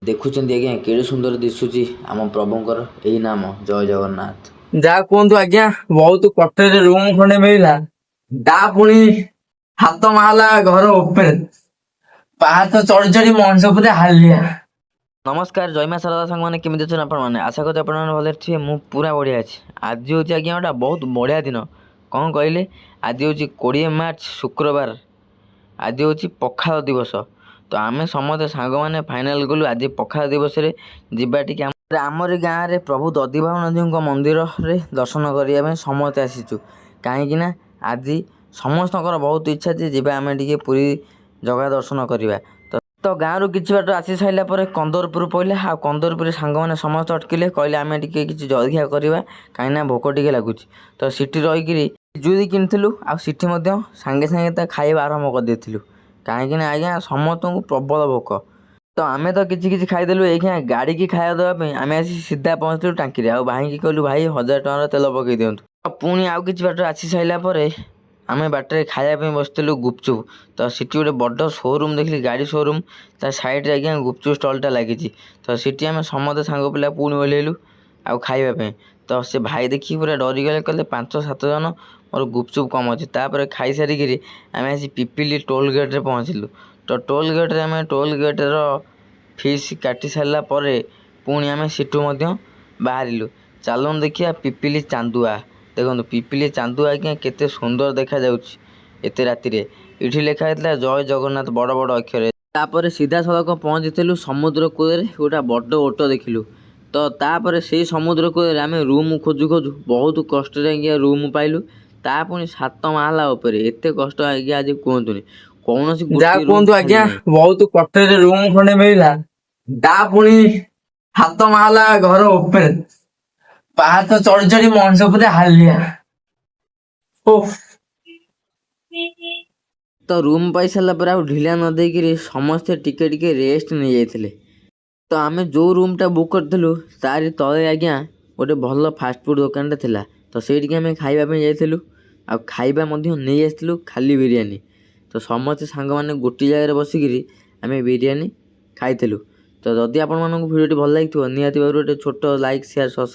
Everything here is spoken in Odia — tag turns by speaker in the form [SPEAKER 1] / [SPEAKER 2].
[SPEAKER 1] ଦେଖୁଛନ୍ତି ଆଜ୍ଞା କେଡ଼େ ସୁନ୍ଦର ଦିଶୁଛି ଆମ ପ୍ରଭୁଙ୍କର ଏଇ ନାମ ଜୟ ଜଗନ୍ନାଥ।
[SPEAKER 2] ଯାହା କୁହନ୍ତୁ ଆଜ୍ଞା, ବହୁତ କଷ୍ଟରେ ରୁମ୍ ଖଣ୍ଡେ ମିଳିଲା। ତା ପୁଣି ହାତ ମାରିଲା ଘର ଉପରେ ପାହାଚ ଚଢି ଚଢି ମଣିଷ ପୁରା ହାଲିଆ।
[SPEAKER 1] ନମସ୍କାର, ଜୟମା ଶାରଦା ସାଙ୍ଗମାନେ, କେମିତି ଅଛନ୍ତି ଆପଣମାନେ? ଆଶା କରୁଛି ଆପଣମାନେ ଭଲରେ ଥିବେ। ମୁଁ ପୁରା ବଢ଼ିଆ ଅଛି। ଆଜି ହେଉଛି ଆଜ୍ଞା ଗୋଟେ ବହୁତ ବଢ଼ିଆ ଦିନ। କ'ଣ କହିଲେ? ଆଜି ହେଉଛି 20 ମାର୍ଚ୍ଚ ଶୁକ୍ରବାର। ଆଜି ହେଉଛି ପଖାଳ ଦିବସ। ତ ଆମେ ସମସ୍ତେ ସାଙ୍ଗମାନେ ଫାଇନାଲ୍ କଲୁ ଆଜି ପଖାଳ ଦିବସରେ ଯିବା ଟିକେ ଆମରି ଗାଁରେ ପ୍ରଭୁ ଦଧିବାମନଜୀଙ୍କ ମନ୍ଦିରରେ ଦର୍ଶନ କରିବା ପାଇଁ ସମସ୍ତେ ଆସିଛୁ। କାହିଁକିନା ଆଜି ସମସ୍ତଙ୍କର ବହୁତ ଇଚ୍ଛା ଯେ ଯିବା ଆମେ ଟିକେ ପୁରୀ ଜଗା ଦର୍ଶନ କରିବା। ତ ଗାଁରୁ କିଛି ବାଟ ଆସି ସାରିଲା ପରେ କନ୍ଦରପୁର ପଡ଼ିଲା। ଆଉ କନ୍ଦରପୁରରେ ସାଙ୍ଗମାନେ ସମସ୍ତେ ଅଟକିଲେ, କହିଲେ ଆମେ ଟିକେ କିଛି ଜଳଖିଆ କରିବା, କାହିଁକିନା ଭୋକ ଟିକେ ଲାଗୁଛି। ତ ସେଠି ରହିକିରି ପିଜୁଳି କିଣିଥିଲୁ, ଆଉ ସେଠି ମଧ୍ୟ ସାଙ୍ଗେ ସାଙ୍ଗେ ତା ଖାଇବା ଆରମ୍ଭ କରିଦେଇଥିଲୁ। କାହିଁକିନା ଆଜ୍ଞା ସମସ୍ତଙ୍କୁ ପ୍ରବଳ ଭୋକ। ତ ଆମେ ତ କିଛି କିଛି ଖାଇଦେଲୁ। ଏଇଖିଣା ଗାଡ଼ିକି ଖାଇବା ଦେବା ପାଇଁ ଆମେ ଆସି ସିଧା ପହଞ୍ଚିଲୁ ଟାଙ୍କିରେ। ଆଉ ଭାଇକି କହିଲୁ, ଭାଇ 1000 ଟଙ୍କାର ତେଲ ପକାଇ ଦିଅନ୍ତୁ। ପୁଣି ଆଉ କିଛି ବାଟ ଆସି ସାରିଲା ପରେ ଆମେ ବାଟରେ ଖାଇବା ପାଇଁ ବସିଥିଲୁ ଗୁପଚୁପ୍। ତ ସେଠି ଗୋଟେ ବଡ଼ ସୋରୁମ୍ ଦେଖିଲି, ଗାଡ଼ି ସୋରୁମ୍। ତା ସାଇଡ଼୍ରେ ଆଜ୍ଞା ଗୁପଚୁପ୍ ଷ୍ଟଲ୍ଟା ଲାଗିଛି। ତ ସେଠି ଆମେ ସମସ୍ତେ ସାଙ୍ଗ ପିଲା ପୁଣି ଓହ୍ଲେଇଲୁ ଆଉ ଖାଇବା ପାଇଁ। ତ ସେ ଭାଇ ଦେଖିକି ପୁରା ଡରିଗଲେ, କହିଲେ 5-7 ଜଣ, ମୋର ଗୁପଚୁପ୍ କମ୍ ଅଛି। ତାପରେ ଖାଇସାରିକିରି ଆମେ ଆସି ପିପିଲି ଟୋଲ୍ ଗେଟ୍ରେ ପହଞ୍ଚିଲୁ। ତ ଟୋଲ୍ ଗେଟ୍ରେ ଆମେ ଟୋଲ୍ ଗେଟ୍ର ଫିସ୍ କାଟି ସାରିଲା ପରେ ପୁଣି ଆମେ ସେଠୁ ମଧ୍ୟ ବାହାରିଲୁ। ଚାଲନ୍ତୁ ଦେଖିବା ପିପିଲି ଚାନ୍ଦୁଆ। ଦେଖନ୍ତୁ ପିପିଲି ଚାନ୍ଦୁଆ ଆଜ୍ଞା କେତେ ସୁନ୍ଦର ଦେଖାଯାଉଛି ଏତେ ରାତିରେ। ଏଠି ଲେଖା ହେଇଥିଲା ଜୟ ଜଗନ୍ନାଥ ବଡ଼ ବଡ଼ ଅକ୍ଷରରେ। ତାପରେ ସିଧାସଳଖ ପହଞ୍ଚିଥିଲୁ ସମୁଦ୍ର କୂଳରେ। ଗୋଟେ ବଡ଼ ଓଟ ଦେଖିଲୁ। ତ ତାପରେ ସେଇ ସମୁଦ୍ର କୂଳରେ ଆମେ ରୁମ୍ ଖୋଜୁ ଖୋଜୁ ବହୁତ କଷ୍ଟରେ ଆଜ୍ଞା ରୁମ୍ ପାଇଲୁ। ତା ପୁଣି 7 ମାହାଲା ଉପରେ। ଏତେ କଷ୍ଟ ଆଜ୍ଞା ଆଜି କୁହନ୍ତୁନି। କୌଣସି
[SPEAKER 2] ଯାହା
[SPEAKER 1] ଗୋଟିଏ ରୁମ୍
[SPEAKER 2] କୁହନ୍ତୁ
[SPEAKER 1] ଖାଲି
[SPEAKER 2] ଆଜ୍ଞା,
[SPEAKER 1] ନାହିଁ।
[SPEAKER 2] ବହୁତ କଷ୍ଟରେ ରୁମ୍ ଖଣ୍ଡେ ମିଳିଲା। ତା ପୁଣି ହାତ ମାରିଲା ଘର ଉପରେ ପାହାଚ ଚଢି ଚଢି ମଣିଷ ପୁରା ହାଲିଆ। ଓଃ।
[SPEAKER 1] ତ ରୁମ୍ ପାଇସାରିଲା ପରେ ଆଉ ଢିଲା ନ ଦେଇକିରି ସମସ୍ତେ ଟିକେ ଟିକେ ରେଷ୍ଟ ନେଇଯାଇଥିଲେ। ତ ଆମେ ଯେଉଁ ରୁମ୍ଟା ବୁକ୍ କରିଥିଲୁ ତାରି ତଳେ ଆଜ୍ଞା ଗୋଟେ ଭଲ ଫାଷ୍ଟଫୁଡ଼୍ ଦୋକାନଟେ ଥିଲା। ତ ସେଇଠିକି ଆମେ ଖାଇବା ପାଇଁ ଯାଇଥିଲୁ। ଆଉ ଖାଇବା ମଧ୍ୟ ନେଇ ଆସିଥିଲୁ, ଖାଲି ବିରିୟାନୀ। ତ ସମସ୍ତେ ସାଙ୍ଗମାନେ ଗୋଟିଏ ଜାଗାରେ ବସିକିରି ଆମେ ବିରିୟାନୀ ଖାଇଥିଲୁ। ତ ଯଦି ଆପଣମାନଙ୍କୁ ଭିଡ଼ିଓଟି ଭଲ ଲାଗିଥିବ, ନିହାତି ଭାବରେ ଗୋଟେ ଛୋଟ ଲାଇକ୍, ସେୟାର, ସବସ୍କ୍ରାଇବ୍